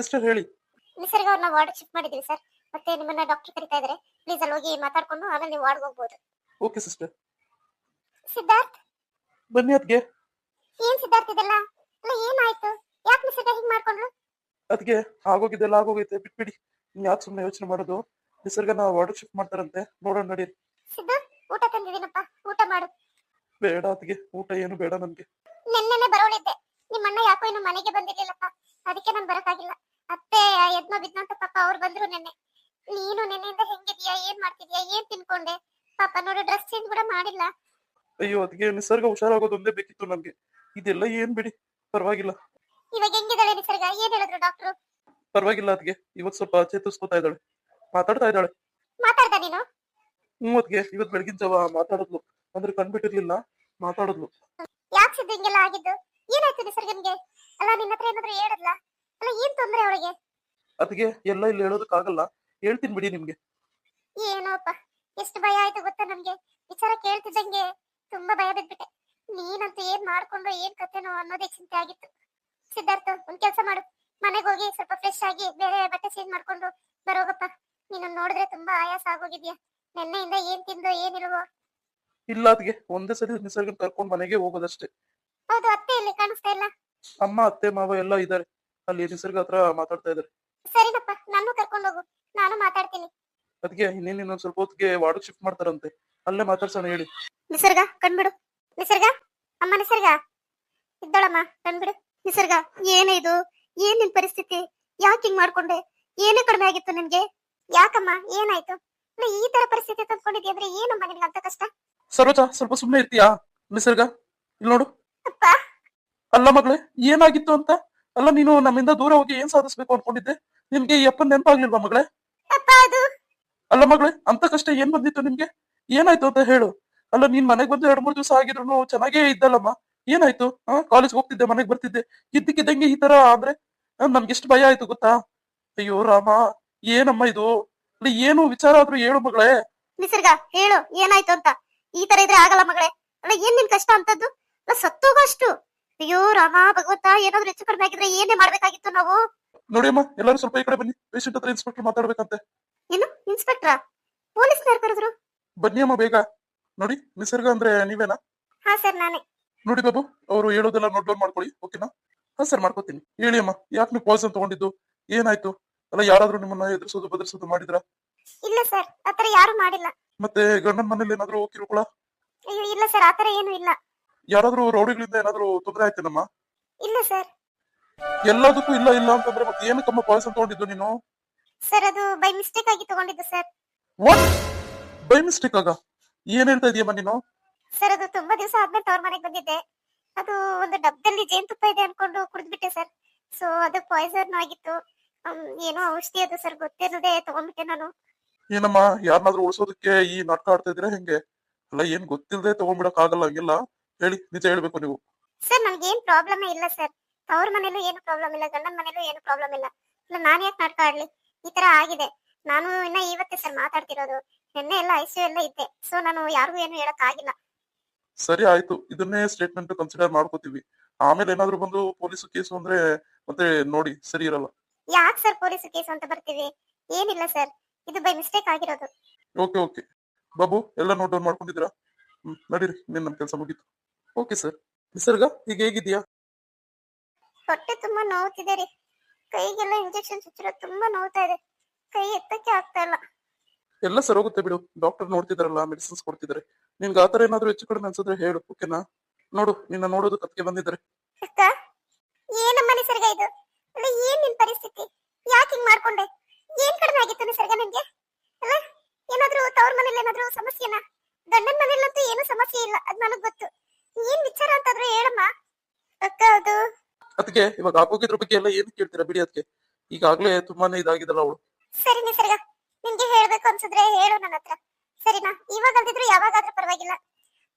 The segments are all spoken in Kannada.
ಸಿಸ್ಟರ್ ಹೇಳಿ. ನಿಸರ್ಗ ಅವ್ರನ್ನ ವಾರ್ಡ್ ಶಿಫ್ಟ್ ಮಾಡಿದೀವಿ ಸರ್. ಮತ್ತೆ ನಿಮ್ಮನ್ನ ಡಾಕ್ಟರ್ ಕರೀತಾ ಇದಾರೆ. ಪ್ಲೀಸ್ ಅಲ್ಲಿ ಹೋಗಿ ಮಾತಾಡ್ಕೊಂಡು ಆಮೇಲೆ ನೀವು ವಾರ್ಡ್ ಹೋಗ್ಬೋದು. Okay sister. ಸಿದ್ಧಾರ್ಥ್, ಬನ್ನಿ ಅದ್ಗೆ. ಏನ್ ಸಿದ್ಧಾರ್ಥ್ ಇದೆಲ್ಲ? ಅಲ್ಲ ಏನಾಯ್ತು? ಯಾಕೆ ನಿಸರ್ಗ ಹಿಂಗ್ ಮಾಡ್ಕೊಂಡ್ರು? ಅದ್ಗೆ ಆಗೋಗಿದ್ದೆಲ್ಲ ಆಗೋಗೈತೆ, ಬಿಟ್ಬಿಡಿ. ಯಾಕೆ ಸುಮ್ಮನೆ ಯೋಚನೆ ಮಾಡೋದು? ನಿಸರ್ಗನ ವಾರ್ಡ್ ಶಿಫ್ಟ್ ಮಾಡ್ತಾರಂತೆ, ನೋಡೋಣ ನಡೀರಿ. ಸಿದ್ದು, ಊಟ ತಂದಿದ್ದೀನಪ್ಪ, ಊಟ ಮಾಡು. ಬೇಡ ಅದ್ಗೆ, ಊಟ ಏನು ಬೇಡ ನನ್ಗೆ. ನೆನ್ನೆನೆ ಬರೋಳಿದ್ದೆ, ನಿಮ್ಮಣ್ಣ ಯಾಕೋ ಇನ್ನು ಮನೆಗೆ ಬಂದಿರ್ಲಿಲ್ಲಪ್ಪ, ಅದಕ್ಕೆ ನಾನು ಬರಕ್ಕಾಗಿಲ್ಲ. ಅತ್ತೆ ಎದ್ನೋ ಬಿದ್ನೋ ಅಂತ ಪಾಪ ಅವ್ರು ಬಂದ್ರು ನೆನ್ನೆ. ನೀನು ನೆನ್ನೆಯಿಂದ ಹೆಂಗಿದ್ಯಾ, ಏನ್ ಮಾಡ್ತಿದ್ಯಾ, ಏನ್ ತಿನ್ಕೊಂಡೆ? ಪಾಪ ನೋಡು, ಡ್ರೆಸ್ ಚೇಂಜ್ ಕೂಡ ಮಾಡಿಲ್ಲ. ಅಯ್ಯೋ ಅದ್ಗೆ, ನಿಸರ್ಗ ಹುಷಾರಾಗೋದು ಒಂದೇ ಬೇಕಿತ್ತು ನನ್ಗೆ. ಇದೆಲ್ಲ ಏನ್ ಬಿಡಿ, ಪರವಾಗಿಲ್ಲ. ಇವಾಗ ಹೆಂಗಿದ್ದಾಳೆ ನಿಸರ್ಗ? ಏನ್ ಹೇಳಿದ್ರು ಡಾಕ್ಟ್ರು? ಪರವಾಗಿಲ್ಲ ಅದ್ಗೆ, ಇವತ್ ಸ್ವಲ್ಪ ಚೇತರಿಸ್ಕೊತಾ ಇದ್ದಾಳೆ, ಮಾತಾಡ್ತಾ ಇದ್ದಾಳೆ. ಮಾತಾಡ್ದ ನೀನು? ಅದ್ಗೆ ಇವತ್ ಬೆಳಗಿನ ಜಾವ ಮಾತಾಡಿದ್ಲು, ಅಂದ್ರೆ ಕಂಡ್ಬಿಟ್ಟಿರ್ಲಿಲ್ಲ, ಮಾತಾಡಿದ್ಲು. ಯಾಕೆ ಸಿದ್ದು ಹಿಂಗೆಲ್ಲ ಆಗಿದ್ದು? ಏನಾಯ್ತು ನಿಸರ್ಗನ್ಗೆ? ಅಲ್ಲ ನಿನ್ನ ಹತ್ರ ಏನಾದ್ರು ಹೇಳಿದ್ಲ? ಅಲ್ಲ ಏನ್ ತೊಂದ್ರೆ ಅವಳಿಗೆ? ಅದ್ಗೆ ಎಲ್ಲ ಇಲ್ಲಿ ಹೇಳೋದಕ್ಕಾಗಲ್ಲ, ಹೇಳ್ತೀನಿ ಬಿಡಿ ನಿಮ್ಗೆ. ಏನೋಪ್ಪ, ಎಷ್ಟು ಭಯ ಆಯ್ತು ಗೊತ್ತಾ ನನ್ಗೆ. ವಿಚಾರ ಕೇಳ್ತಿದ್ದಂಗೆ ತುಂಬಾ ಭಯ ಬಿದ್ಬಿಟ್ಟೆ. ನೀನಂತೂ ಏನ್ ಮಾಡ್ಕೊಂಡು ಏನ್ ಕತೆನೋ ಅನ್ನೋದೇ ಚಿಂತೆ ಆಗಿತ್ತು. ಸಿದ್ಧಾರ್ಥ, ಒಂದ್ ಕೆಲ್ಸ ಮಾಡು, ಮನೆಗೆ ಹೋಗಿ ಸ್ವಲ್ಪ ಫ್ರೆಶ್ ಆಗಿ ಬೇರೆ ಬಟ್ಟೆ ಚೇಂಜ್ ಮಾಡ್ಕೊಂಡು ಬರೋಗಪ್ಪ. ನೀನು ನೋಡಿದ್ರೆ ತುಂಬಾ ಆಯಾಸ ಆಗೋಗಿದ್ಯಾ. ನೆನ್ನೆಯಿಂದ ಏನ್ ತಿಂದು ಏನಿಲ್ವೋ? ಇಲ್ಲ ಅದ್ಗೆ, ಒಂದೇ ಸರಿ ನಿಸರ್ಗನ್ ಕರ್ಕೊಂಡ್ ಮನೆಗೆ ಹೋಗೋದಷ್ಟೇ. ಹೌದು, ಅತ್ತೆ ಇಲ್ಲಿ ಕಾಣಿಸ್ತಾ ಇಲ್ಲ. ಅಮ್ಮ ಅತ್ತೆ ಮಾವ ಎಲ್ಲ ಇದಾರೆ, ಅಲ್ಲಿ ನಿಸರ್ಗ ಹತ್ರ ಮಾತಾಡ್ತಾ ಇದಾರೆ. ಸರಿನಪ್ಪ, ನಾನು ಕರ್ಕೊಂಡು ಹೋಗು, ನಾನು ಮಾತಾಡ್ತೀನಿ. ಅದ್ಗೆ ಇನ್ನೊಂದ್ ಸ್ವಲ್ಪ ಹೊತ್ತಿಗೆ ವಾರ್ಡ್ ಶಿಫ್ಟ್ ಮಾಡ್ತಾರಂತೆ, ಅಲ್ಲೇ ಮಾತಾಡ್ಸೋಣ ಹೇಳಿ. ನಿಸರ್ಗ ಕಣ್ಬಿಡು. ನಿಸರ್ಗ, ಅಮ್ಮ ನಿಸರ್ಗ ಇದ್ದಳಮ್ಮ, ಕಣ್ಬಿಡು. ನಿಸರ್ಗ, ಏನೇ ಇದು? ಏನ್ ನಿನ್ ಪರಿಸ್ಥಿತಿ? ಯಾಕೆ ಹಿಂಗ್ ಮಾಡ್ಕೊಂಡೆ? ಏನೇ ಕಡಿಮೆ ಆಗಿತ್ತು ನಿನ್ಗೆ? ಯಾಕಮ್ಮ, ಏನಾಯ್ತು? ಈ ತರ ಪರಿಸ್ಥಿತಿ ತಂದ್ಕೊಂಡಿದ್ಯಾ ಅಂದ್ರೆ ಏನಮ್ಮ ನಿನ್ಗೆ ಅಂತ ಕಷ್ಟ? ಸರೋಜಾ, ಸ್ವಲ್ಪ ಸುಮ್ನೆ ಇರ್ತೀಯಾ? ನಿಸರ್ಗ, ಇಲ್ಲಿ ನೋಡು. ಅಪ್ಪ, ಅಲ್ಲ ಮಗಳೇ, ಏನಾಗಿತ್ತು ಅಂತ? ಅಲ್ಲ ನೀನು ನಮ್ಮಿಂದ ದೂರ ಹೋಗಿ ಏನ್ ಸಾಧಿಸ್ಬೇಕು ಅನ್ಕೊಂಡಿದ್ದೆ? ನಿಮ್ಗೆ ಈ ಅಪ್ಪನ್ ನೆನಪಾಗ್ಲಿಲ್ವಾ ಮಗಳೇ? ಅಪ್ಪ ಅದು ಅಲ್ಲ ಮಗಳೇ, ಅಂತ ಕಷ್ಟ ಏನ್ ಬಂದಿತ್ತು ನಿಮ್ಗೆ? ಏನಾಯ್ತು ಅಂತ ಹೇಳು. ಅಲ್ಲ ನೀನ್ ಮನೆಗ್ ಬಂದು 2-3 ದಿವಸ ಆಗಿದ್ರು ಚೆನ್ನಾಗೇ ಇದ್ದಲ್ಲಮ್ಮ, ಏನಾಯ್ತು? ಕಾಲೇಜ್ ಹೋಗ್ತಿದ್ದೆ, ಮನೆಗ್ ಬರ್ತಿದ್ದೆ, ಇದ್ದಕ್ಕಿದ್ದಂಗೆ ಈ ತರ ಆದ್ರೆ ನಮ್ಗೆ ಎಷ್ಟು ಭಯ ಆಯ್ತು ಗೊತ್ತಾ? ಅಯ್ಯೋ ರಾಮ, ಏನಮ್ಮ ಇದು? ಅಲ್ಲಿ ಏನು ವಿಚಾರ ಆದ್ರೂ ಹೇಳು ಮಗಳೇ. ನಿಸರ್ಗ, ಹೇಳು ಏನಾಯ್ತು ಅಂತ. ಈ ತರ ಇದ್ರೆ ಆಗಲ್ಲ ಮಗಳೇ. ಅಲ್ಲ ಏನ್ ನಿನ್ ಕಷ್ಟ ಅಂತದ್ದು? ಅಲ್ಲ ಸತ್ತೋಗೋ ಅಷ್ಟು? ಅಯ್ಯೋ ರಾಮ ಭಗವಂತ, ಏನಾದ್ರು ಹೆಚ್ಚು ಕಡಿಮೆ ಆಗಿದ್ರೆ ಏನೇ ಮಾಡ್ಬೇಕಾಗಿತ್ತು ನಾವು? ನೋಡಿ ಅಮ್ಮ, ಎಲ್ಲರೂ ಸ್ವಲ್ಪ ಈ ಕಡೆ ಬನ್ನಿ, ಪೇಷಂಟ್ ಹತ್ರ ಇನ್ಸ್ಪೆಕ್ಟರ್ ಮಾತಾಡ್ಬೇಕಂತೆ. ಏನು ಇನ್ಸ್ಪೆಕ್ಟ್ರಾ? ಪೊಲೀಸ್ ಕರೆದ್ರು? ಬನ್ನಿ ಅಮ್ಮ ಬೇಗ. ನೋಡಿ, ನಿಸರ್ಗ ಅಂದ್ರೆ ನೀವೇನಾ? ಹಾ ಸರ್, ನಾನೇ. ನೋಡಿ ಬಾಬು, ಅವರು ಹೇಳೋದೆಲ್ಲ ನೋಟ್ ಡೌನ್ ಮಾಡ್ಕೊಳ್ಳಿ, ಓಕೆನಾ? ಹಾ ಸರ್, ಮಾಡ್ಕೋತೀನಿ. ಹೇಳಿ ಅಮ್ಮ, ಯಾಕೆ ನೀವು ಪಾಯ್ಸನ್ ತಗೊಂಡಿದ್ದು? ಏನಾಯ್ತು? ಅಲ್ಲ ಯಾರಾದ್ರೂ ನಿಮ್ಮನ್ನ ಎದುರಿಸೋದು ಬದರಿಸೋದು ಮಾಡಿದ್ರ? ಇಲ್ಲ ಸರ್, ಆತರ ಯಾರು ಮಾಡಿಲ್ಲ. ಮತ್ತೆ ಗಂಡನ ಮನೇಲಿ ಏನಾದ್ರು ಕಿರುಕುಳ? ಅಯ್ಯೋ ಇಲ್ಲ ಸರ್, ಆತರ ಏನು ಇಲ್ಲ. ಯಾರಾದ್ರೂ ರೌಡಿಗಳಿಂದ ಏನಾದ್ರು ತೊಂದರೆ ಆಯ್ತೇನಮ್ಮ? ಇಲ್ಲ ಸರ್. ಎಲ್ಲದಕ್ಕೂ ಇಲ್ಲ ಇಲ್ಲ ಅಂತಂದ್ರೆ ಮತ್ತೆ ಏನಕ್ಕಮ್ಮ ಪಾಯ್ಸನ್ ತಗೊಂಡಿದ್ದು ನೀನು? ಸರ್, ಅದು ಬೈ ಮಿಸ್ಟೇಕ್ ಆಗಿ ತಗೊಂಡಿದ್ದು ಸರ್. ವಾಟ್? ಬೈ ಮಿಸ್ಟೇಕ್ ಆಗ? ಏನ್ ಹೇಳ್ತಾ ಇದೀಯಮ್ಮ ನೀನು? ಸರ್, ಅದು ತುಂಬಾ ದಿವಸ ಆದ್ಮೇಲೆ ತವ್ರ ಮನೆಗೆ ಬಂದಿದ್ದೆ. ಅದು ಒಂದು ಡಬ್ಬದಲ್ಲಿ ಜೇನುತುಪ್ಪ ಇದೆ ಅನ್ಕೊಂಡು ಕುಡಿದ್ಬಿಟ್ಟೆ ಸರ್. ಸೊ ಅದು ಪಾಯ್ಸನ್ ಆಗಿತ್ತು. ಏನೋ ಔಷಧಿ ಅದು ಸರ್, ಗೊತ್ತಿರದೆ ತಗೊಂಡ್ಬಿಟ್ಟೆ ನಾನು. ಏನಮ್ಮ, ಯಾರನ್ನಾದ್ರೂ ಉಳಿಸೋದಕ್ಕೆ ಈ ನಾಟಕ ಆಡ್ತಾ ಇದ್ದೀರಾ ಹೆಂಗೆ? ಅಲ್ಲ ಏನ್ ಗೊತ್ತಿಲ್ಲದೆ ತಗೊಂಡ್ಬಿಡಕ್ ಆಗಲ್ಲ, ಹಂಗೆಲ್ಲ ಹೇಳಿ, ನಿಜ ಹೇಳ್ಬೇಕು ನೀವು. ಸರ್, ನನ್ಗೆ ಏನ್ ಪ್ರಾಬ್ಲಮ್ ಇಲ್ಲ ಸರ್. ಅವ್ರ ಮನೇಲೂ ಏನು ಪ್ರಾಬ್ಲಮ್ ಇಲ್ಲ, ಗಂಡನ ಮನೇಲೂ ಏನು ಪ್ರಾಬ್ಲಮ್ ಇಲ್ಲ. ನಾನ್ ಯಾಕೆ ನಾಟಕ ಆಡ್ಲಿ? ಈ ತರ ಆಗಿದೆ. ನಾನು ಇನ್ನ ಇವತ್ತೇ ಸರ್ ಮಾತಾಡ್ತಿರೋದು. ನಿನ್ನೆ ಎಲ್ಲ ಐಸಿಯು ಎಲ್ಲ ಇದ್ದೆ. ಸೊ ನಾನು ಯಾರಿಗೂ ಏನು ಹೇಳಕ್ ಆಗಿಲ್ಲ. ಸರಿ ಆಯ್ತು, ಇದನ್ನೇ ಸ್ಟೇಟ್ಮೆಂಟ್ ಕನ್ಸಿಡರ್ ಮಾಡ್ಕೋತೀವಿ. ಆಮೇಲೆ ಏನಾದ್ರು ಬಂದು ಪೊಲೀಸ್ ಕೇಸು ಅಂದ್ರೆ ಮತ್ತೆ ನೋಡಿ ಸರಿ ಇರಲ್ಲ. ಯಾಕೆ ಸರ್ ಪೊಲೀಸ್ ಕೇಸ್ ಅಂತ ಬರ್ತೀವಿ? ಏನಿಲ್ಲ ಸರ್, ಇದು ಬೈ ಮಿಸ್ಟೇಕ್ ಆಗಿರೋದು. ಓಕೆ ಓಕೆ ಬಾಬು, ಎಲ್ಲ ನೋಟ್ ಡೌನ್ ಮಾಡ್ಕೊಂಡಿದ್ದೀರಾ? ನಡೀರಿ, ನಿನ್ನ ನಮ್ ಕೆಲಸ ಮುಗೀತು. Okay sir. ನಿಸರ್ಗ, ಈಗ ಹೇಗಿದ್ಯಾ? ಹೊಟ್ಟೆ ತುಂಬಾ ನೋವ್ತಿದೆ ರೀ. ಕೈಗೆಲ್ಲ ಇಂಜೆಕ್ಷನ್ ಚುಚ್ಚಿರೋ ತುಂಬಾ ನೋವ್ತಾ ಇದೆ. ಕೈ ಎತ್ತಕ್ಕೆ ಆಗ್ತಾ ಇಲ್ಲ. ಎಲ್ಲ ಸರ್ ಹೋಗುತ್ತೆ ಬಿಡು, ಡಾಕ್ಟರ್ ನೋಡ್ತಿದಾರಲ್ಲ, ಮೆಡಿಸಿನ್ಸ್ ಕೊಡ್ತಿದ್ದಾರೆ. ನಿನ್ಗೆ ಆತರ ಏನಾದ್ರು ಹೆಚ್ಚು ಕಡಿಮೆ ಅನ್ಸಿದ್ರೆ ಹೇಳು, ಓಕೆನಾ? ನೋಡು, ನಿನ್ನ ನೋಡೋದು ಕತ್ಗೆ ಬಂದಿದ್ದಾರೆ. ಅಕ್ಕ, ಏನಮ್ಮ ನಿಸರ್ಗ ಇದು? ಅಲ್ಲ ಏನ್ ನಿನ್ ಪರಿಸ್ಥಿತಿ? ಯಾಕೆ ಹಿಂಗ್ ಮಾಡ್ಕೊಂಡೆ? ಏನ್ ಕಡಿಮೆ ಆಗಿತ್ತು ನಿಸರ್ಗ ನಿನ್ಗೆ? ಅಲ್ಲ ಏನಾದ್ರೂ ತವ್ರ ಮನೇಲಿ ಏನಾದ್ರೂ ಸಮಸ್ಯೆನಾ? ಗಂಡನ ಮನೇಲಂತೂ ಏನು ಸಮಸ್ಯೆ ಇಲ್ಲ, ಅದ್ ನನಗ್ ಗೊತ್ತು. ಏನ್ ವಿಚಾರ ಅಂತಾದ್ರೂ ಹೇಳಮ್ಮ. ಅಕ್ಕ, ಅದು ಅದಕ್ಕೆ ಇವಾಗ ಆಗೋಗಿದ್ರ ಬಗ್ಗೆ ಎಲ್ಲ ಏನು ಕೇಳ್ತೀರಾ ಬಿಡಿ. ಅದಕ್ಕೆ ಈಗಾಗ್ಲೇ ತುಂಬಾನೇ ಇದಾಗಿದಲ್ಲ ಅವಳು. ಸರಿ ನಿಸರ್ಗ, ನಿನ್ಗೆ ಹೇಳ್ಬೇಕು ಅನ್ಸಿದ್ರೆ ಹೇಳು ನನ್ನ ಹತ್ರ, ಸರಿನಾ? ಇವಾಗ ಅಲ್ದಿದ್ರು ಯಾವಾಗಾದ್ರೂ ಪರವಾಗಿಲ್ಲ.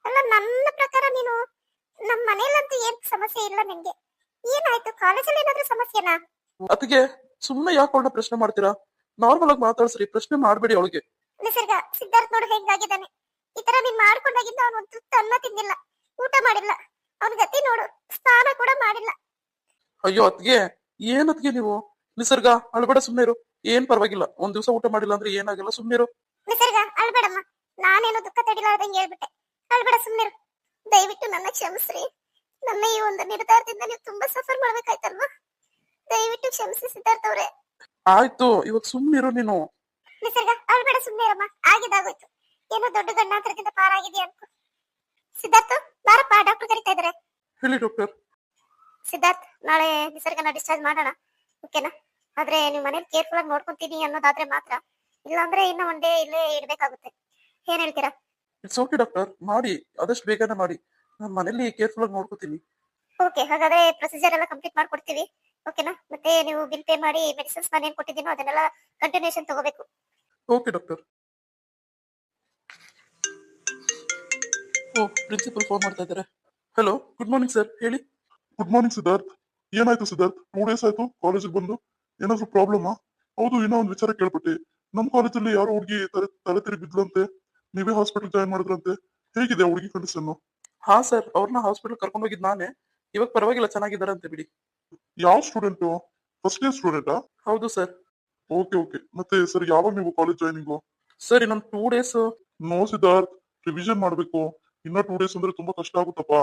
ಅಲ್ಲ ನನ್ನ ಪ್ರಕಾರ ನೀನು ನಮ್ ಮನೇಲಂತೂ ಏನ್ ಸಮಸ್ಯೆ ಇಲ್ಲ ನಿನ್ಗೆ. ಏನಾಯ್ತು? ಕಾಲೇಜಲ್ಲಿ ಏನಾದ್ರೂ ಸಮಸ್ಯೆನಾ? ಅದಕ್ಕೆ ಸುಮ್ಮನೆ ಯಾಕೆ ಅವಳನ್ನ ಪ್ರಶ್ನೆ ಮಾಡ್ತೀರಾ? ನಾರ್ಮಲ್ ಆಗಿ ಮಾತಾಡ್ಸ್ರಿ, ಪ್ರಶ್ನೆ ಮಾಡ್ಬೇಡಿ ಅವಳಿಗೆ. ನಿಸರ್ಗ, ಸಿದ್ಧಾರ್ಥ್ ನೋಡು ಹೆಂಗಾಗಿದ್ದಾನೆ. ಈ ತರ ನೀನ್ ಮಾಡ್ಕೊಂಡಾಗಿಂದ ಅವನು ಒಂದು ತುತ್ತು ಅನ್ನ ತಿಂದಿಲ್ಲ, ಊಟ ಮಾಡಿಲ್ಲ. ಅವನ ಗತಿ ನೋಡು, ಸ್ನಾನ ಕೂಡ ಮಾಡಿಲ್ಲ. ಅಯ್ಯೋ ಅದ್ಗೆ, ಏನತ್ಗೆ ನೀವು ನಿಸರ್ಗ ಅಳ್ಬೇಡ, ಸುಮ್ನಿರು. ಏನ್ ಪರವಾಗಿಲ್ಲ, ಒಂದ್ ದಿವಸ ಊಟ ಮಾಡಿಲ್ಲ ಅಂದ್ರೆ ಏನಾಗಲ್ಲ, ಸುಮ್ನಿರು. ನಿಸರ್ಗ ಅಳ್ಬೇಡಮ್ಮ. ನಾನೇನು ದುಃಖ ತಡಿಲಾರ್ದಂಗೆ ಹೇಳ್ಬಿಟ್ಟೆ. ಅಳ್ಬೇಡ, ಸುಮ್ನಿರು. ದಯವಿಟ್ಟು ನನ್ನ ಕ್ಷಮಿಸ್ರಿ. ನನ್ನ ಈ ಒಂದು ನಿರ್ಧಾರದಿಂದ ನೀವು ತುಂಬಾ ಸಫರ್ ಮಾಡ್ಬೇಕಾಯ್ತಲ್ವಾ? ದಯವಿಟ್ಟು ಕ್ಷಮಿಸಿ ಸಿದ್ಧಾರ್ಥ ಅವ್ರೆ. ಆಯ್ತು, ಇವಾಗ ಸುಮ್ನಿರು ನೀನು. ನಿಸರ್ಗ ಅಳ್ಬೇಡ, ಸುಮ್ನಿರಮ್ಮ. ಆಗಿದ್ದಾಗೋಯ್ತು. ಏನೋ ದೊಡ್ಡ ಗಂಡಾಂತರದಿಂದ ಪಾರಾಗಿದೆಯಾ ಅನ್ಕೋ. ಸಿದ್ಧಾರ್ಥ, ಬಾರಪ್ಪ, ಡಾಕ್ಟರ್ ಕರೀತಾ ಇದಾರೆ. ಹೇಳಿ ಡಾಕ್ಟರ್. ಸಿದ್ಧಾರ್ಥ್, ನಾಳೆ ನಿಸರ್ಗನ ಡಿಸ್ಚಾರ್ಜ್ ಮಾಡೋಣ, ಓಕೆನಾ? ಆದ್ರೆ ನೀವು ಮನೇಲಿ ಕೇರ್ಫುಲ್ ಆಗಿ ನೋಡ್ಕೊಂತೀನಿ ಅನ್ನೋದಾದ್ರೆ ಮಾತ್ರ, ಇಲ್ಲಾಂದ್ರೆ ಇನ್ನು ಒನ್ ಡೇ ಇಲ್ಲೇ ಇಡ್ಬೇಕಾಗುತ್ತೆ. ಏನ್ ಹೇಳ್ತೀರಾ? ಇಟ್ಸ್ ಓಕೆ ಡಾಕ್ಟರ್, ಮಾಡಿ, ಆದಷ್ಟು ಬೇಗನೆ ಮಾಡಿ. ನಾನು ಮನೇಲಿ ಕೇರ್ಫುಲ್ ಆಗಿ ನೋಡ್ಕೋತೀನಿ. ಓಕೆ, ಹಾಗಾದ್ರೆ ಪ್ರೊಸೀಜರ್ ಎಲ್ಲ ಕಂಪ್ಲೀಟ್ ಮಾಡ್ಕೊಡ್ತೀವಿ, ಓಕೆನಾ? ಮತ್ತೆ ನೀವು ಬಿಲ್ ಪೇ ಮಾಡಿ ಮೆಡಿಸಿನ್ಸ್ ನಾನು ಏನ್ ಕೊಟ್ಟಿದ್ದೀನೋ ಅದನ್ನೆಲ್ಲ ಕಂಟಿನ್ಯೂಷನ್ ತಗೋಬೇಕು. Okay doctor. ಓ, ಪ್ರಿನ್ಸಿಪಲ್ ಫೋನ್ ಮಾಡ್ತಾ ಇದ್ದಾರೆ. ಹಲೋ, ಗುಡ್ ಮಾರ್ನಿಂಗ್ ಸರ್, ಹೇಳಿ. Good morning Siddharth. ಏನಾಯ್ತು ಸಿದ್ಧಾರ್ಥ್? 2 ಡೇಸ್ ಆಯ್ತು ಕಾಲೇಜಿಗೆ ಬಂದು. ಏನಾದ್ರು ಪ್ರಾಬ್ಲಮಾ? ಹೌದು, ಇನ್ನೂ ಒಂದು ವಿಚಾರ ಕೇಳ್ಪಟ್ಟೆ. ನಮ್ಮ ಕಾಲೇಜಲ್ಲಿ ಯಾರೋ ಹುಡುಗಿ ತಲೆ ತಿರುಗಿ ಬಿದ್ಲಂತೆ, ನೀವೇ ಹಾಸ್ಪಿಟಲ್ ಜಾಯಿನ್ ಮಾಡಿದ್ರಂತೆ. ಹೇಗಿದೆ ಹುಡುಗಿ ಕಂಡೀಷನ್? ಹಾ ಸರ್, ಅವ್ರನ್ನ ಹಾಸ್ಪಿಟಲ್ ಕರ್ಕೊಂಡು ಹೋಗಿದ್ ನಾನೇ. ಇವಾಗ ಪರವಾಗಿಲ್ಲ, ಚೆನ್ನಾಗಿದ್ದಾರಂತೆ ಬಿಡಿ. ಯಾವ ಸ್ಟೂಡೆಂಟು? ಫಸ್ಟ್ ಇಯರ್ ಸ್ಟೂಡೆಂಟಾ? ಹೌದು ಸರ್. Okay okay. ಮತ್ತೆ ಸರ್, ಯಾವಾಗ ನೀವು ಕಾಲೇಜ್ ಜಾಯ್ನಿಂಗು? ಸರ್, ಇನ್ನೊಂದು 2 ಡೇಸ್. ನೋ ಸಿದ್ಧಾರ್ಥ್, ರಿವಿಷನ್ ಮಾಡ್ಬೇಕು. ಇನ್ನ 2 ಡೇಸ್ ಅಂದ್ರೆ ತುಂಬಾ ಕಷ್ಟ ಆಗುತ್ತಪ್ಪ.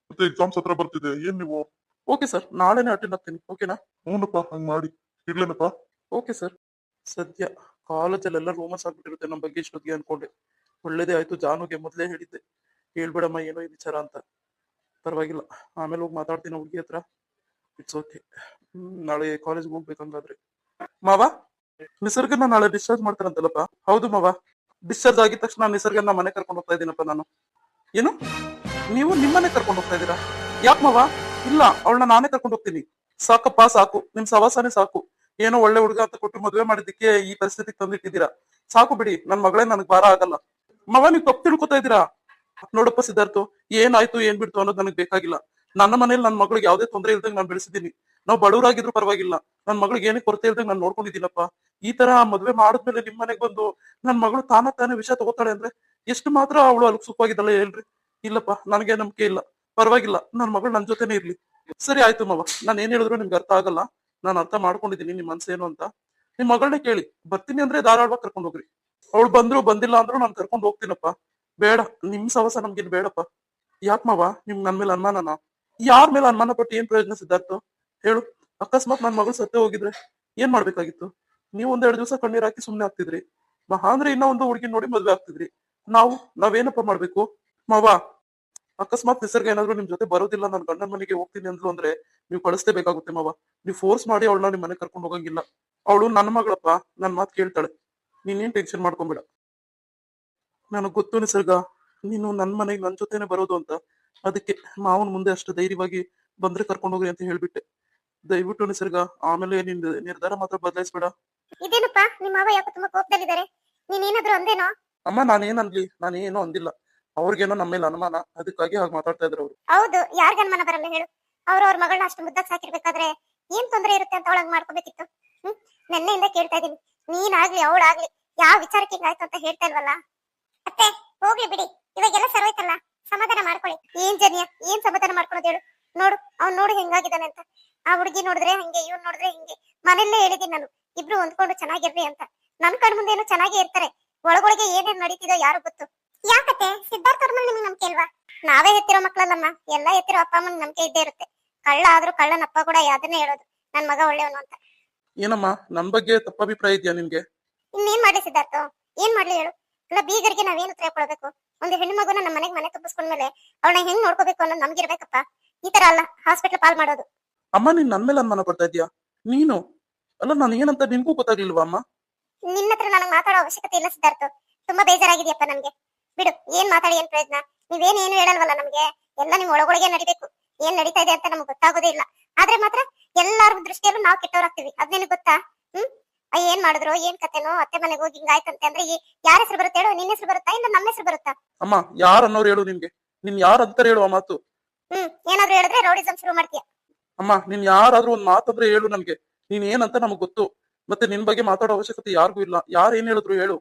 ಮತ್ತೆ ಎಕ್ಸಾಮ್ಸ್ ಹತ್ರ ಬರ್ತಿದೆ. ಏನ್ ನೀವು? ಓಕೆ ಸರ್, ನಾಳೆನೇ ಅಟೆಂಡ್ ಆಗ್ತೀನಿ, ಓಕೆನಾ? ಹ್ಞೂನಪ್ಪ, ಹಂಗ್ ಮಾಡಿ. ಇಡ್ಲೇನಪ್ಪ? Okay sir. ಸದ್ಯ ಕಾಲೇಜಲ್ಲೆಲ್ಲ ರೂಮರ್ಸ್ ಆಗ್ಬಿಟ್ಟಿರುತ್ತೆ ನಮ್ಮ ಬಗ್ಗೆ ಇಷ್ಟೊತ್ತಿಗೆ ಅನ್ಕೊಂಡೆ. ಒಳ್ಳೇದೇ ಆಯ್ತು, ಜಾನುಗೆ ಮೊದಲೇ ಹೇಳಿದ್ದೆ, ಹೇಳ್ಬೇಡಮ್ಮ ಏನೋ ಈ ವಿಚಾರ ಅಂತ. ಪರವಾಗಿಲ್ಲ, ಆಮೇಲೆ ಹೋಗಿ ಮಾತಾಡ್ತೀನಿ ಹುಡುಗಿ ಹತ್ರ. It's okay. ನಾಳೆ ಕಾಲೇಜ್ಗೆ ಹೋಗ್ಬೇಕಂಗಾದ್ರೆ. ಮಾವ, ನಿಸರ್ಗನ ನಾಳೆ ಡಿಸ್ಚಾರ್ಜ್ ಮಾಡ್ತಾರಂತಲ್ಲಪ್ಪ? ಹೌದು ಮಾವ, ಡಿಸ್ಚಾರ್ಜ್ ಆಗಿದ ತಕ್ಷಣ ನಿಸರ್ಗನ ಮನೆ ಕರ್ಕೊಂಡು ಹೋಗ್ತಾ ಇದ್ದೀನಪ್ಪ ನಾನು. ಏನು, ನೀವು ನಿಮ್ಮನೆ ಕರ್ಕೊಂಡು ಹೋಗ್ತಾ ಇದ್ದೀರಾ? ಯಾಕೆ ಮಾವ? ಇಲ್ಲ, ಅವಳನ್ನ ನಾನೇ ಕರ್ಕೊಂಡು ಹೋಗ್ತೀನಿ. ಸಾಕಪ್ಪ, ಸಾಕು, ನಿಮ್ ಸವಾಸನೆ ಸಾಕು. ಏನೋ ಒಳ್ಳೆ ಹುಡುಗ ಅಂತ ಕೊಟ್ಟು ಮದುವೆ ಮಾಡಿದ್ದಕ್ಕೆ ಈ ಪರಿಸ್ಥಿತಿಗೆ ತಂದಿಟ್ಟಿದ್ದೀರಾ. ಸಾಕು ಬಿಡಿ, ನನ್ ಮಗಳೇ ನನಗ್ ಭಾರ ಆಗಲ್ಲ. ಮಾವ, ನೀವು ತಪ್ಪು ತಿಳ್ಕೊತಾ ಇದ್ದೀರಾ. ನೋಡಪ್ಪ ಸಿದ್ಧಾರ್ಥ, ಏನಾಯ್ತು ಏನ್ ಬಿಡ್ತು ಅನ್ನೋದು ನನಗೆ ಬೇಕಾಗಿಲ್ಲ. ನನ್ನ ಮನೇಲಿ ನನ್ನ ಮಗಳಿಗೆ ಯಾವುದೇ ತೊಂದರೆ ಇಲ್ದಂಗೆ ನಾನು ಬೆಳೆಸಿದ್ದೀನಿ. ನಾವು ಬಡವರಾಗಿದ್ರು ಪರವಾಗಿಲ್ಲ, ನನ್ನ ಮಗಳಿಗೆ ಏನೇ ಕೊರತೆ ಇಲ್ದಂಗೆ ನಾನು ನೋಡ್ಕೊಂಡಿದ್ದೀನಪ್ಪ. ಈ ತರ ಮದುವೆ ಮಾಡಿದ್ಮೇಲೆ ನಿಮ್ ಮನೆಗೆ ಬಂದು ನನ್ನ ಮಗಳು ತಾನೇ ವಿಷಯ ತಗೋತಾಳೆ ಅಂದ್ರೆ ಎಷ್ಟು ಮಾತ್ರ ಅವಳು ಅಲ್ಕ್ ಸುಖವಾಗಿದ್ದಾಳೆ ಹೇಳ್ರಿ? ಇಲ್ಲಪ್ಪ, ನನಗೆ ನಂಬಿಕೆ ಇಲ್ಲ. ಪರವಾಗಿಲ್ಲ, ನನ್ನ ಮಗಳು ನನ್ನ ಜೊತೆನೇ ಇರ್ಲಿ. ಸರಿ ಆಯ್ತು ಮಾವ, ನಾನು ಏನ್ ಹೇಳಿದ್ರು ನಿಮ್ಗೆ ಅರ್ಥ ಆಗಲ್ಲ. ನಾನು ಅರ್ಥ ಮಾಡ್ಕೊಂಡಿದ್ದೀನಿ ನಿಮ್ ಮನ್ಸೇನು ಅಂತ. ನಿಮ್ ಮಗಳನ್ನೇ ಕೇಳಿ, ಬರ್ತೀನಿ ಅಂದ್ರೆ ಧಾರಾಳವಾಗಿ ಕರ್ಕೊಂಡು ಹೋಗ್ರಿ. ಅವಳು ಬಂದ್ರು ಬಂದಿಲ್ಲ ಅಂದ್ರೂ ನಾನು ಕರ್ಕೊಂಡು ಹೋಗ್ತೀನಪ್ಪ. ಬೇಡ, ನಿಮ್ ಸವಸ ನಮ್ಗೇನು ಬೇಡಪ್ಪ. ಯಾಕೆ ಮಾವ, ನಿಮ್ಗೆ ನನ್ ಮೇಲೆ ಅನುಮಾನನಾ? ಯಾರ ಮೇಲೆ ಅನುಮಾನ ಪಟ್ಟು ಏನ್ ಪ್ರಯೋಜನ ಸಿದ್ಧಾರ್ಥ? ಹೇಳು. ಅಕಸ್ಮಾತ್ ನನ್ ಮಗಳು ಸತ್ತೇ ಹೋಗಿದ್ರೆ ಏನ್ ಮಾಡ್ಬೇಕಾಗಿತ್ತು? ನೀವು 1-2 ದಿವಸ ಕಣ್ಣೀರ್ ಹಾಕಿ ಸುಮ್ನೆ ಆಗ್ತಿದ್ರಿ. ಮಹಾ ಅಂದ್ರೆ ಇನ್ನೂ ಒಂದು ಹುಡುಗಿ ನೋಡಿ ಮದ್ವೆ ಆಗ್ತಿದ್ರಿ. ನಾವೇನಪ್ಪ ಮಾಡ್ಬೇಕು? ಮಾವ, ಅಕಸ್ಮಾತ್ ನಿಸರ್ಗ ಏನಾದ್ರು ನಿಮ್ ಜೊತೆ ಬರೋದಿಲ್ಲ, ನಾನು ಗಂಡನ ಮನೆಗೆ ಹೋಗ್ತೀನಿ ಅಂದ್ಲು ಅಂದ್ರೆ ನೀವು ಕಳಿಸ್ಲೇಬೇಕಾಗುತ್ತೆ ಮಾವ. ನೀವು ಫೋರ್ಸ್ ಮಾಡಿ ಅವಳನ್ನ ನಿಮ್ ಮನೆ ಕರ್ಕೊಂಡು ಹೋಗಂಗಿಲ್ಲ. ಅವಳು ನನ್ನ ಮಗಳಪ್ಪ, ನನ್ ಮಾತು ಕೇಳ್ತಾಳೆ. ನೀನೇನ್ ಟೆನ್ಷನ್ ಮಾಡ್ಕೊಂಬೇಡ. ನನಗ್ ಗೊತ್ತು ನಿಸರ್ಗ, ನೀನು ನನ್ ಮನೆಗೆ ನನ್ ಜೊತೆನೆ ಬರೋದು ಅಂತ. ಅದಕ್ಕೆ ಮಾವನ್ ಮುಂದೆ ಅಷ್ಟು ಧೈರ್ಯವಾಗಿ ಬಂದ್ರೆ ಕರ್ಕೊಂಡು ಹೋಗ್ರಿ ಅಂತ ಹೇಳ್ಬಿಟ್ಟೆ. ದಯವಿಟ್ಟು ನಿಸರ್ಗ, ಆಮೇಲೆ ನಿನ್ ನಿರ್ಧಾರ ಮಾತ್ರ ಬದಲಾಯಿಸ್ಬೇಡ. ಇದೇನಪ್ಪ, ನಿಮ್ಮ ಮಾವ ಯಾಕೆ ತುಂಬಾ ಕೋಪದಲ್ಲಿದ್ದಾರೆ? ನೀನೇನಾದ್ರೂ ಅಂದೇನೋ? ಅಮ್ಮ, ನಾನೇನು ಅಂದಿಲ್ಲ. ಅವ್ರಿಗೇನೋ ನಮ್ಮ ಮೇಲೆ ಅನುಮಾನ, ಅದಕ್ಕಾಗಿ ಹಾಗೆ ಮಾತಾಡ್ತಾ ಇದ್ರು ಅವ್ರು. ಹೌದು, ಯಾರ್ಗ ಅನುಮಾನ ಬರಲ್ಲ ಹೇಳು? ಅವ್ರ ಮಗಳನ್ನ ಅಷ್ಟು ಮುದ್ದಾಗಿ ಸಾಕಿರ್ಬೇಕಾದ್ರೆ ಏನ್ ತೊಂದರೆ ಇರುತ್ತೆ ಅಂತ ಅವಳಂಗ್ ಮಾಡ್ಕೋಬೇಕಿತ್ತು. ನೆನ್ನೆಯಿಂದ ಕೇಳ್ತಾ ಇದೀನಿ, ನೀನಾಗ್ಲಿ ಅವಳಾಗ್ಲಿ ಯಾವ ವಿಚಾರಕ್ಕೆ ಹಿಂಗಾಯ್ತು ಅಂತ ಹೇಳ್ತಾ ಇಲ್ವಲ್ಲ. ಅತ್ತೆ, ಹೋಗ್ಲಿ ಬಿಡಿ, ಇವಾಗೆಲ್ಲ ಸರ್ವೈತಲ್ಲ, ಸಮಾಧಾನ ಮಾಡ್ಕೊಳ್ಳಿ. ಏನ್ ಜನಿಯ, ಏನ್ ಸಮಾಧಾನ ಮಾಡ್ಕೊಳ್ಳೋದು ಹೇಳು? ನೋಡು ಹೆಂಗಾಗಿದ್ದಾನೆ ಅಂತ. ಆ ಹುಡುಗಿ ನೋಡಿದ್ರೆ ಹಂಗೆ, ಇವ್ನು ನೋಡಿದ್ರೆ ಹಿಂಗೆ. ಮನೆಯಲ್ಲೇ ಹೇಳಿದೀನಿ ನಾನು, ಇಬ್ರು ಹೊಂದ್ಕೊಂಡು ಚೆನ್ನಾಗಿರ್ರಿ ಅಂತ. ನನ್ ಕಣ್ ಮುಂದೆ ಏನೋ ಚೆನ್ನಾಗೇ ಇರ್ತಾರೆ, ಒಳಗೊಳಗೆ ಏನೇನ್ ನಡೀತಿದೋ ಯಾರು ಗೊತ್ತು. ಯಾಕತ್ತೆ, ಸಿದ್ಧಾರ್ಥ ಅವ್ರ ಮೇಲೆ ನಿಮ್ಗೆ ನಂಬಿಕೆ ಇಲ್ವಾ? ನಾವೇ ಎತ್ತಿರೋ ಮಕ್ಳಲ್ಲಮ್ಮ, ಎಲ್ಲ ಎತ್ತಿರೋ ಅಪ್ಪ ಅಮ್ಮನ ನಂಬಿಕೆ ಇದ್ದೇ ಇರುತ್ತೆ. ಕಳ್ಳ ಆದ್ರೂ ಕಳ್ಳನಪ್ಪ ಕೂಡ ಅದನ್ನೇ ಹೇಳೋದು, ನನ್ ಮಗ ಒಳ್ಳೆಯವನು ಅಂತ. ಏನಮ್ಮ, ನನ್ ಬಗ್ಗೆ ತಪ್ಪಾಭಿಪ್ರಾಯ ಇದೆಯಾ ನಿನ್ಗೆ? ಇನ್ನೇನ್ ಮಾಡ್ಲಿ ಸಿದ್ಧಾರ್ಥ, ಏನ್ ಮಾಡ್ಲಿ ಹೇಳು? ಇಲ್ಲ, ಬೀಗರಿಗೆ ನಾವೇನು ಉತ್ತರ ಕೊಡ್ಬೇಕು? ಒಂದು ಹೆಣ್ಣು ಮಗುನ ನಮ್ಮ ಮನೆ ತುಂಬಿಸ್ಕೊಂಡ್ಮೇಲೆ ಅವಳನ್ನ ಹೆಂಗ್ ನೋಡ್ಕೋಬೇಕು ಅನ್ನೋದು ನಮ್ಗಿರ್ಬೇಕಪ್ಪ. ಈ ತರ ಅಲ್ಲ ಹಾಸ್ಪಿಟಲ್ ಪಾಲ್ ಮಾಡೋದು. ಅಮ್ಮ, ನೀನ್ ನನ್ ಮೇಲೆ ಅನುಮಾನ ಪಡ್ತಾ ಇದೀಯಾ? ನೀನು ಅಲ್ಲ, ನಾನು ಏನಂತ ನಿನ್ಗೂ ಗೊತ್ತಾಗ್ಲಿಲ್ವಾ ಅಮ್ಮ? ನಿನ್ನ ಹತ್ರ ನನಗೆ ಮಾತಾಡೋ ಅವಶ್ಯಕತೆ ಇಲ್ಲ ಸಿದ್ಧಾರ್ಥ. ತುಂಬಾ ಬೇಜಾರಾಗಿದೆಯಪ್ಪ ನನ್ಗೆ. ಬಿಡು, ಏನ್ ಮಾತಾಡಿ ಏನ್ ಪ್ರಯೋಜನ? ನೀವೇನೇನು ಹೇಳಲ್ವಲ್ಲ ನಮ್ಗೆ. ಎಲ್ಲ ನಿಮ್ ಒಳಗೊಳಗೆ ನಡಿಬೇಕು. ಏನ್ ನಡೀತಾ ಇದೆ ಅಂತ ನಮ್ಗೆ ಗೊತ್ತಾಗೋದೇ ಇಲ್ಲ. ಆದ್ರೆ ಮಾತ್ರ ಎಲ್ಲಾರ ದೃಷ್ಟಿಯಲ್ಲೂ ನಾವು ಕೆಟ್ಟವರಾಗ್ತೀವಿ, ಅದ್ನೇನು ಗೊತ್ತಾ? ಏನ್ ಮಾಡಿದ್ರು, ಏನ್ ಕತೆನೋ, ಅತ್ತೆ ಮನೆಗೆ ಹೋಗಿ ಹಿಂಗಾಯ್ತಂತೆ ಅಂದ್ರೆ ಯಾರ ಹೆಸರು ಬರುತ್ತೆ ಹೇಳು? ನಿನ್ನ ಹೆಸರು ಬರುತ್ತಾ ಇಲ್ಲ ನಮ್ಮ ಹೆಸರು ಬರುತ್ತಾ? ಅಮ್ಮ, ಯಾರು ಅನ್ನೋರು ಹೇಳು ನಿನ್ಗೆ? ನಿನ್ ಯಾರು ಅಂತಾರೆ ಹೇಳು ಆ ಮಾತು? ಏನಾದ್ರು ಹೇಳಿದ್ರೆ ರೌಡಿಸಂ ಶುರು ಮಾಡ್ತೀಯ. ಅಮ್ಮ, ನೀನ್ ಯಾರಾದ್ರೂ ಒಂದ್ ಮಾತಂದ್ರೆ ಹೇಳು ನನ್ಗೆ. ನೀನ್ ಏನಂತ ನಮಗ್ ಗೊತ್ತು. ಮತ್ತೆ ನಿನ್ ಬಗ್ಗೆ ಮಾತಾಡೋ ಅವಶ್ಯಕತೆ ಯಾರಿಗೂ ಇಲ್ಲ. ಯಾರು ಏನ್ ಹೇಳಿದ್ರು ಹೇಳು.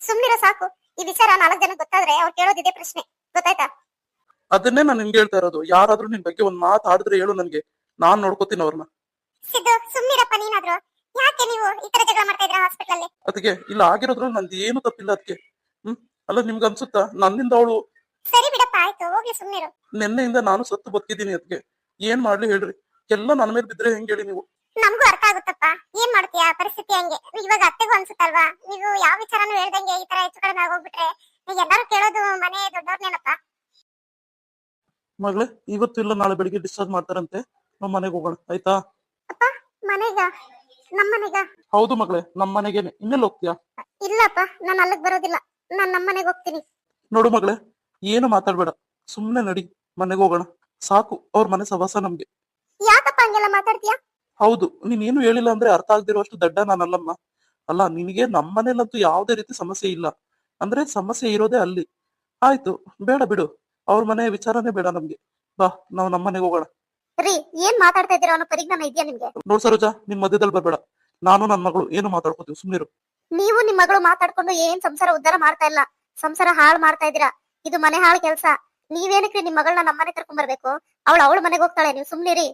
ಸುಮ್ನಿರೋ ಸಾಕು. ಈ ವಿಚಾರ 4 ಜನ ಗೊತ್ತಾದ್ರೆ ಅವ್ರು ಕೇಳೋದಿದೆ ಪ್ರಶ್ನೆ, ಗೊತ್ತಾಯ್ತಾ? ಅದನ್ನೇ ನಾನು ನಿನ್ಗೆ ಹೇಳ್ತಾ ಇರೋದು. ಯಾರಾದ್ರೂ ನಿನ್ ಬಗ್ಗೆ ಒಂದ್ ಮಾತಾಡಿದ್ರೆ ಹೇಳು ನನ್ಗೆ, ನಾನ್ ನೋಡ್ಕೋತೀನಿ ಅವ್ರನ್ನ. ಸಿದ್ದು, ಸುಮ್ನಿರಪ್ಪ ನೀನಾದ್ರು. ಯಾಕೆ ನೀವು ಈ ತರ ಜಗಳ ಮಾಡ್ತಾ ಇದ್ರ ಹಾಸ್ಪಿಟಲ್ ಅಲ್ಲಿ? ಅದಕ್ಕೆ ಇಲ್ಲ ಆಗಿರೋದ್ರಲ್ಲಿ ನಂದು ಏನು ತಪ್ಪಿಲ್ಲ ಅದಕ್ಕೆ. ಅಲ್ಲ ನಿಮ್ಗೆ ಅನ್ಸುತ್ತಾ ನನ್ನಿಂದ ಅವಳು ಸರಿ ಬಿಡಪ್ಪ, ಆಯ್ತು ಹೋಗ್ಲಿ ಸುಮ್ನಿರು. ನಿನ್ನೆಯಿಂದ ನಾನು ಸತ್ತು ಬದುಕಿದ್ದೀನಿ ಅದಕ್ಕೆ. ಏನ್ ಮಾಡ್ಲಿ ಹೇಳ್ರಿ, ಎಲ್ಲ ನನ್ನ ಮೇಲೆ ಬಿದ್ರೆ ಹೆಂಗ್ ಹೇಳಿ ನೀವು? ನಮಗೂ ಅರ್ಥ ಆಗುತ್ತಪ್ಪ, ಏನ್ ಮಾಡ್ತೀಯಾ ಪರಿಸ್ಥಿತಿ ಹಂಗೆ. ಇವಾಗ ಅತ್ತೆಗೂ ಅನ್ಸುತ್ತಲ್ವಾ, ನೀವು ಯಾವ ವಿಚಾರನೂ ಹೇಳ್ದಂಗೆ ಈ ತರ ಹೆಚ್ಚು ಕಡಿಮೆ ಆಗೋಗ್ಬಿಟ್ರೆ ಎಲ್ಲಾರು ಕೇಳೋದು ಮನೆ ದೊಡ್ಡವ್ರನ್ನೇನಪ್ಪ. ಮಗಳೇ, ಇವತ್ತು ಇಲ್ಲ ನಾಳೆ ಬೆಳಿಗ್ಗೆ ಡಿಸ್ಚಾರ್ಜ್ ಮಾಡ್ತಾರಂತೆ. ನಮ್ಮ ಮನೆಗೆ ಹೋಗೋಣ ಆಯ್ತಾ? ಅಪ್ಪ ಮನೆಗ? ನಮ್ಮ ಮನೆಗ? ಹೌದು ಮಗಳೇ, ನಮ್ಮ ಮನೆಗೇನೆ. ಇನ್ನೆಲ್ಲ ಹೋಗ್ತೀಯಾ? ಇಲ್ಲಪ್ಪ, ನಾನು ಅಲ್ಲಿಗೆ ಬರೋದಿಲ್ಲ, ನಾನ್ ನಮ್ಮ ಮನೆಗೆ ಹೋಗ್ತೀನಿ. ನೋಡು ಮಗಳೇ, ಏನು ಮಾತಾಡ್ಬೇಡ, ಸುಮ್ನೆ ನಡಿ, ಮನೆಗೆ ಹೋಗೋಣ. ಸಾಕು ಅವ್ರ ಮನೆ ಸವಾಸ ನಮ್ಗೆ. ಯಾಕಪ್ಪ ಹಂಗೆಲ್ಲ ಮಾತಾಡ್ತೀಯಾ? ಹೌದು, ನೀನೇನು ಹೇಳಿಲ್ಲ ಅಂದ್ರೆ ಅರ್ಥ ಆಗ್ದಿರೋಷ್ಟು ದಡ್ಡ ನಾನಲ್ಲಮ್ಮ. ಅಲ್ಲ, ನಿನಗೆ ನಮ್ಮ ಮನೇಲಂತೂ ಯಾವುದೇ ರೀತಿ ಸಮಸ್ಯೆ ಇಲ್ಲ, ಅಂದ್ರೆ ಸಮಸ್ಯೆ ಇರೋದೇ ಅಲ್ಲಿ. ಆಯ್ತು, ಬೇಡ ಬಿಡು, ಅವ್ರ ಮನೆ ವಿಚಾರನೇ ಬೇಡ ನಮ್ಗೆ. ಬಾ, ನಾವು ನಮ್ಮ ಮನೆಗೆ ಹೋಗೋಣ. ರೀ, ಏನ್ ಮಾತಾಡ್ತಾ ಇದ್ದೀರಾ ಅನ್ನೋ ಪರಿಜ್ಞಾನ ಇದೆಯಾ ನಿಮ್ಗೆ? ನೋಡ್ ಸರೋಜಾ, ನಿನ್ ಮಧ್ಯದಲ್ಲಿ ಬರ್ಬೇಡ. ನಾನು ನನ್ನ ಮಗಳು ಏನು ಮಾತಾಡ್ಕೋತೀವಿ, ಸುಮ್ನಿರು. ನೀವು ನಿಮ್ ಮಗಳು ಮಾತಾಡ್ಕೊಂಡು ಏನ್ ಸಂಸಾರ ಉದ್ಧಾರ ಮಾಡ್ತಾ ಇಲ್ಲ, ಸಂಸಾರ ಹಾಳು ಮಾಡ್ತಾ ಇದೀರಾ. ಇದು ಮನೆ ಹಾಳು ಕೆಲ್ಸ. ನೀವೇನಕ್ರಿ ನಿಮ್ ಮಗಳನ್ನ ನಮ್ಮನೆ ಕರ್ಕೊಂಡ್ ಬರ್ಬೇಕು? ಅವಳ ಮನೆಗೆ ಹೋಗ್ತಾಳೆ, ನೀವು ಸುಮ್ನಿರಿ.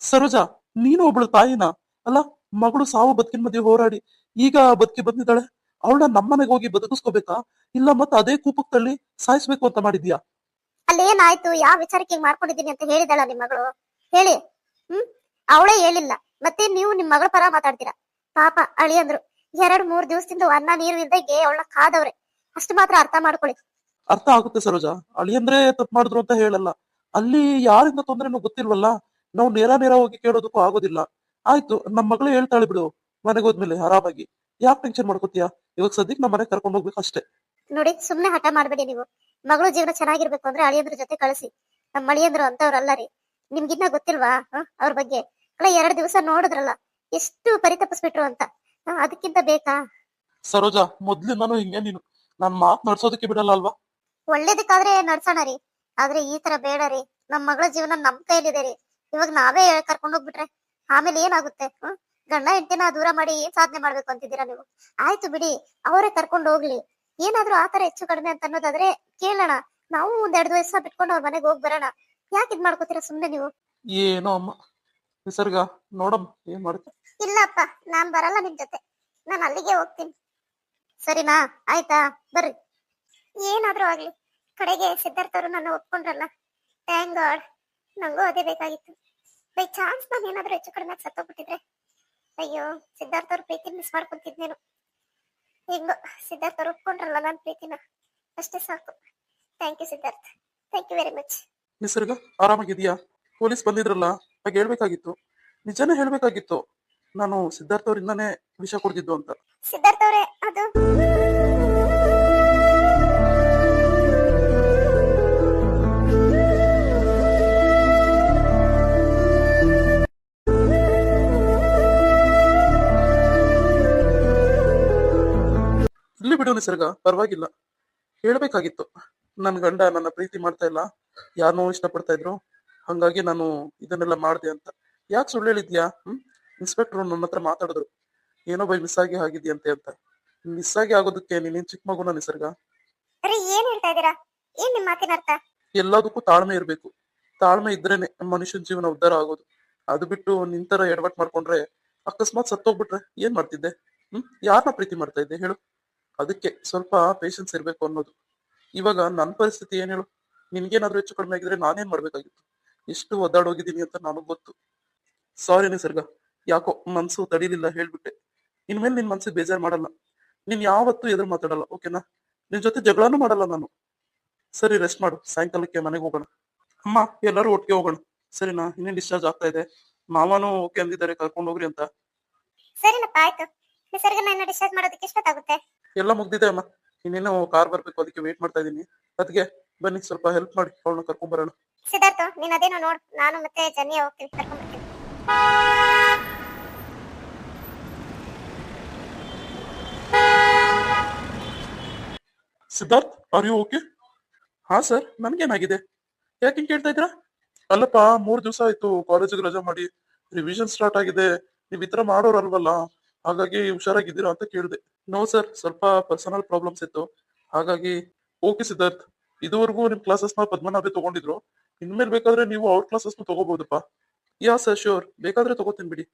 ಸರೋಜಾ, ನೀನು ಒಬ್ಳು ತಾಯಿನ ಅಲ್ಲ? ಮಗಳು ಸಾವು ಬದುಕಿನ ಮಧ್ಯೆ ಹೋರಾಡಿ ಈಗ ಬದುಕಿ ಬಂದಿದ್ದಾಳೆ. ಅವಳನ್ನ ನಮ್ಮನೆಗೆ ಹೋಗಿ ಬದುಕಿಸ್ಕೋಬೇಕಾ, ಇಲ್ಲ ಮತ್ತೆ ಅದೇ ಕೂಪಕ್ ತಳ್ಳಿ ಸಾಯಿಸ್ಬೇಕು ಅಂತ ಮಾಡಿದ್ಯಾ? ಅಲ್ಲೇನಾಯ್ತು, ಯಾವ ವಿಚಾರಕ್ಕೆ ಹಿಂಗ್ ಮಾಡ್ಕೊಂಡಿದೀನಿ ಅಂತ ಹೇಳಿದಳ ನಿಮ್ ಮಗಳು? ಹೇಳಿ. ಅವಳೇ ಹೇಳಿಲ್ಲ, ಮತ್ತೆ ನೀವು ನಿಮ್ ಮಗಳ ಪರ ಮಾತಾಡ್ತೀರಾ. ಪಾಪ ಅಳಿಯಂದ್ರು 2-3 ದಿವಸದಿಂದ ಅನ್ನ ನೀರು ಇಲ್ದಂಗೆ ಅವಳ ಕಾದವ್ರೆ. ಅಷ್ಟು ಮಾತ್ರ ಅರ್ಥ ಮಾಡ್ಕೊಳ್ಳಿ. ಅರ್ಥ ಆಗುತ್ತೆ ಸರೋಜಾ, ಅಳಿಯಂದ್ರೆ ತಪ್ಪು ಮಾಡಿದ್ರು ಅಂತ ಹೇಳಲ್ಲ. ಅಲ್ಲಿ ಯಾರಿಂದ ತೊಂದ್ರೆನೂ ಗೊತ್ತಿಲ್ವಲ್ಲ, ನಾವು ನೇರ ಹೋಗಿ ಕೇಳೋದಕ್ಕೂ ಆಗೋದಿಲ್ಲ. ಆಯ್ತು, ನಮ್ ಮಗಳು ಹೇಳ್ತಾಳೆ ಬಿಡು, ಮನೆಗೆ ಹೋದ್ಮೇಲೆ ಆರಾಮಾಗಿ. ಯಾಕೆ ಟೆನ್ಷನ್ ಮಾಡ್ಕೋತೀಯಾ? ಇವಾಗ ಸದ್ಯಕ್ಕೆ ನಮ್ಮ ಮನೆಗೆ ಕರ್ಕೊಂಡು ಹೋಗ್ಬೇಕು ಅಷ್ಟೇ. ನೋಡಿ, ಸುಮ್ನೆ ಹಠ ಮಾಡ್ಬೇಡಿ ನೀವು. ಮಗಳು ಜೀವನ ಚೆನ್ನಾಗಿರ್ಬೇಕು ಅಂದ್ರೆ ಅಳಿಯಂದ್ರ ಜೊತೆ ಕಳಿಸಿ. ನಮ್ಮ ಅಳಿಯಂದ್ರು ಅಂತವ್ರಲ್ಲ ರೀ, ನಿಮ್ಗಿನ್ನ ಗೊತ್ತಿಲ್ವಾ ಅವ್ರ ಬಗ್ಗೆ? ಅಲ್ಲ, 2 ದಿವಸ ನೋಡಿದ್ರಲ್ಲ ಎಷ್ಟು ಪರಿತಪಿಸ್ಬಿಟ್ರು ಅಂತ. ಅದಕ್ಕಿಂತ ಬೇಕಾ? ಸರೋಜಾ, ಮೊದ್ಲಿಂದಾನು ಹಿಂಗೆ ನೀನು, ನಾನ್ ಮಾತ್ ನಡ್ಸೋದಕ್ಕೆ ಬಿಡಲ್ಲ ಅಲ್ವಾ? ಒಳ್ಳೇದಕ್ಕಾದ್ರೆ ನಡ್ಸೋಣ ರೀ, ಆದ್ರೆ ಈ ತರ ಬೇಡ ರೀ. ನಮ್ ಮಗಳ ಜೀವನ ನಮ್ ಕೈಲಿದೆ ರೀ. ಇವಾಗ ನಾವೇ ಕರ್ಕೊಂಡು ಹೋಗ್ಬಿಟ್ರೆ ಆಮೇಲೆ ಏನಾಗುತ್ತೆ? ಗಂಡ ಹೆಂಡತಿನ ದೂರ ಮಾಡಿ ಏನ್ ಸಾಧನೆ ಮಾಡ್ಬೇಕು ಅಂತಿದ್ದೀರಾ ನೀವು? ಆಯ್ತು ಬಿಡಿ, ಅವರೇ ಕರ್ಕೊಂಡು ಹೋಗ್ಲಿ. ಏನಾದ್ರೂ ಆತರ ಹೆಚ್ಚು ಕಡಿಮೆ ಅಂತ ಅನ್ನೋದಾದ್ರೆ ಕೇಳೋಣ. ನಾವು 1-2 ದಿವಸ ಬಿಟ್ಕೊಂಡು ಅವ್ರ ಮನೆಗೆ ಹೋಗಿ ಬರೋಣ. ಯಾಕೆ ಇದ್ ಮಾಡ್ಕೋತೀರಾ ಸುಮ್ನೆ ನೀವು? ಏನೋ ಅಮ್ಮ. ನಿಸರ್ಗ, ನೋಡಮ್ಮ ಏನ್ ಮಾಡುತ್ತೆ. ಇಲ್ಲಪ್ಪ, ನಾನ್ ಬರಲ್ಲ ನಿಮ್ ಜೊತೆ, ನಾನ್ ಅಲ್ಲಿಗೆ ಹೋಗ್ತೀನಿ. ಸರಿನಾ? ಆಯ್ತಾ, ಬರ್ರಿ. ಏನಾದ್ರೂ ಆಗ್ಲಿ, ಕಡೆಗೆ ಸಿದ್ಧಾರ್ಥ ಅವರು ನನ್ನ ಒಪ್ಕೊಂಡ್ರಲ್ಲ, ಥ್ಯಾಂಕ್ ಗಾಡ್. ನಂಗೂ ಅದೇ ಬೇಕಾಗಿತ್ತು. ಬೈ ಚಾನ್ಸ್ ನಾನು ಏನಾದ್ರೂ ಹೆಚ್ಚು ಕಡಿಮೆ ಸತ್ತೋಗ್ಬಿಟ್ಟಿದ್ರೆ, ಅಯ್ಯೋ, ಸಿದ್ಧಾರ್ಥ ಅವ್ರ ಪ್ರೀತಿ ಮಿಸ್ ಮಾಡ್ಕೊಂತಿದ್ನೇನು. ಹೆಂಗೋ ಸಿದ್ಧಾರ್ಥ ಅವ್ರು ಒಪ್ಕೊಂಡ್ರಲ್ಲ ನನ್ನ ಪ್ರೀತಿನ, ಅಷ್ಟೇ ಸಾಕು. Thank you Siddharth, thank you very much. Nisarga, ಆರಾಮಾಗಿದ್ಯಾ? ಪೊಲೀಸ್ ಬಂದಿದ್ರಲ್ಲ, ಹಾಗೆ ಹೇಳ್ಬೇಕಾಗಿತ್ತು, ನಿಜಾನೇ ಹೇಳ್ಬೇಕಾಗಿತ್ತು. ನಾನು ಸಿದ್ಧಾರ್ಥ ಅವ್ರಿಂದಾನೇ ವಿಷ ಕೊಡ್ತಿದ್ದು ಅಂತ. ಸಿದ್ಧಾರ್ಥ ಅವರೇ, ಅದು ಇಲ್ಲಿ ಬಿಡು ನಿಸರ್ಗ, ಪರವಾಗಿಲ್ಲ. ಹೇಳ್ಬೇಕಾಗಿತ್ತು, ನನ್ ಗಂಡ ನನ್ನ ಪ್ರೀತಿ ಮಾಡ್ತಾ ಇಲ್ಲ, ಯಾರನ್ನೋ ಇಷ್ಟಪಡ್ತಾ ಇದ್ರು, ಹಂಗಾಗಿ ನಾನು ಇದನ್ನೆಲ್ಲ ಮಾಡ್ದೆ ಅಂತ. ಯಾಕೆ ಸುಳ್ಳು ಹೇಳಿದ್ಯಾ? ಇನ್ಸ್ಪೆಕ್ಟರ್ ನನ್ನ ಹತ್ರ ಮಾತಾಡಿದ್ರು, ಏನೋ ಬೈ ಮಿಸ್ ಆಗಿ ಆಗಿದ್ಯಂತೆ ಅಂತ. ಮಿಸ್ ಆಗಿ ಆಗೋದಕ್ಕೆ ನೀನೇನ್ ಚಿಕ್ಕ ಮಗುನ ನಿಸರ್ಗ? ಅರೆ, ಏನ್ ಹೇಳ್ತಾ ಇದೀರಾ? ಏನ್ ನಿಮ್ ಮಾತಿನ ಅರ್ಥ? ಎಲ್ಲದಕ್ಕೂ ತಾಳ್ಮೆ ಇರ್ಬೇಕು. ತಾಳ್ಮೆ ಇದ್ರೇನೆ ಮನುಷ್ಯನ ಜೀವನ ಉದ್ಧಾರ ಆಗೋದು. ಅದು ಬಿಟ್ಟು ನಿಂತರ ಎಡವಟ್ ಮಾಡ್ಕೊಂಡ್ರೆ, ಅಕಸ್ಮಾತ್ ಸತ್ತೋಗ್ಬಿಟ್ರೆ ಏನ್ ಮಾಡ್ತಿದ್ದೆ? ಯಾರನ್ನ ಪ್ರೀತಿ ಮಾಡ್ತಾ ಇದ್ದೆ ಹೇಳು? ಅದಕ್ಕೆ ಸ್ವಲ್ಪ ಪೇಶನ್ಸ್ ಇರ್ಬೇಕು ಅನ್ನೋದು. ಇವಾಗ ನನ್ನ ಪರಿಸ್ಥಿತಿ ಏನ್ ಹೇಳು? ನಿನ್ಗೇನಾದ್ರೂ ಹೆಚ್ಚು ಕಡಿಮೆ ಆಗಿದ್ರೆ ನಾನೇನ್ ಮಾಡ್ಬೇಕಾಗಿತ್ತು? ಎಷ್ಟು ಒದ್ದಾಡೋಗಿದ್ದೀನಿ ಅಂತ ನನಗ್ ಗೊತ್ತು. ಸಾರಿ ನಿಸರ್ಗ, ಯಾಕೋ ಮನ್ಸು ತಡೀಲಿಲ್ಲ, ಹೇಳ್ಬಿಟ್ಟೆ. ಇನ್ಮೇಲೆ ನಿನ್ ಮನ್ಸಿಗೆ ಬೇಜಾರ್ ಮಾಡಲ್ಲ, ನೀನ್ ಯಾವತ್ತೂ ಎದುರು ಮಾತಾಡಲ್ಲ, ಓಕೆನಾ? ನಿನ್ ಜೊತೆ ಜಗಳನೂ ಮಾಡಲ್ಲ ನಾನು. ಸರಿ, ರೆಸ್ಟ್ ಮಾಡು, ಸಾಯಂಕಾಲಕ್ಕೆ ಮನೆಗೆ ಹೋಗೋಣ. ಅಮ್ಮ, ಎಲ್ಲರೂ ಒಟ್ಟಿಗೆ ಹೋಗೋಣ, ಸರಿನಾ? ಇನ್ನೇನ್ ಡಿಸ್ಚಾರ್ಜ್ ಆಗ್ತಾ ಇದೆ, ಮಾವನು ಓಕೆ ಅಂದಿದ್ದಾರೆ ಕರ್ಕೊಂಡು ಹೋಗ್ರಿ ಅಂತ. ಸರಿನಪ್ಪ, ಆಯ್ತು. ನಿಸರ್ಗನ ಇನ್ನು ಡಿಸ್ಚಾರ್ಜ್ ಮಾಡೋದಕ್ಕೆ ಎಷ್ಟೊತ್ತಾಗುತ್ತೆ? ಎಲ್ಲ ಮುಗ್ದಿದೆ ಅಮ್ಮ, ಇನ್ನೇನು ಕಾರ್ ಬರ್ಬೇಕು, ಅದಕ್ಕೆ ವೇಟ್ ಮಾಡ್ತಾ ಇದೀನಿ. ಅದಕ್ಕೆ ಬನ್ನಿ, ಸ್ವಲ್ಪ ಹೆಲ್ಪ್ ಮಾಡಿ ಅವಳನ್ನ ಕರ್ಕೊಂಡ್ ಬರೋಣ. ಸಿದ್ಧಾರ್ಥ, ನೀನ್ ಅದೇನೋ ನೋಡ್, ನಾನು ಮತ್ತೆ ಜನ್ಯ ಹೋಗ್ತೀನಿ, ಕರ್ಕೊಂಡ್ ಬರ್ತೀನಿ. Siddharth, are you okay? ಹಾ ಸರ್, ನನ್ಗೇನಾಗಿದೆ? ಯಾಕೆ ಹಿಂಗ್ ಕೇಳ್ತಾ ಇದ್ದೀರಾ? ಅಲ್ಲಪ್ಪ, 3 ದಿವಸ ಆಯ್ತು ಕಾಲೇಜಿಗೆ ರಜಾ ಮಾಡಿ, ರಿವಿಷನ್ ಸ್ಟಾರ್ಟ್ ಆಗಿದೆ, ನೀವ್ ಈ ತರ ಮಾಡೋರಲ್ವಲ್ಲ, ಹಾಗಾಗಿ ಹುಷಾರಾಗಿದ್ದೀರಾ ಅಂತ ಕೇಳಿದೆ. ನೋ ಸರ್, ಸ್ವಲ್ಪ ಪರ್ಸನಲ್ ಪ್ರಾಬ್ಲಮ್ಸ್ ಇತ್ತು, ಹಾಗಾಗಿ. ಓಕೆ ಸಿದ್ಧಾರ್ಥ್, ಇದುವರೆಗೂ ನಿಮ್ ಕ್ಲಾಸಸ್ ನ ಪದ್ಮನಾಭೆ ತಗೊಂಡಿದ್ರು, ಇನ್ಮೇಲೆ ಬೇಕಾದ್ರೆ ನೀವು ಅವ್ರ ಕ್ಲಾಸಸ್ ತಗೋಬಹುದಪ್ಪ. ಯಾ ಸರ್, ಶ್ಯೂರ್, ಬೇಕಾದ್ರೆ ತಗೋತೀನಿ ಬಿಡಿ.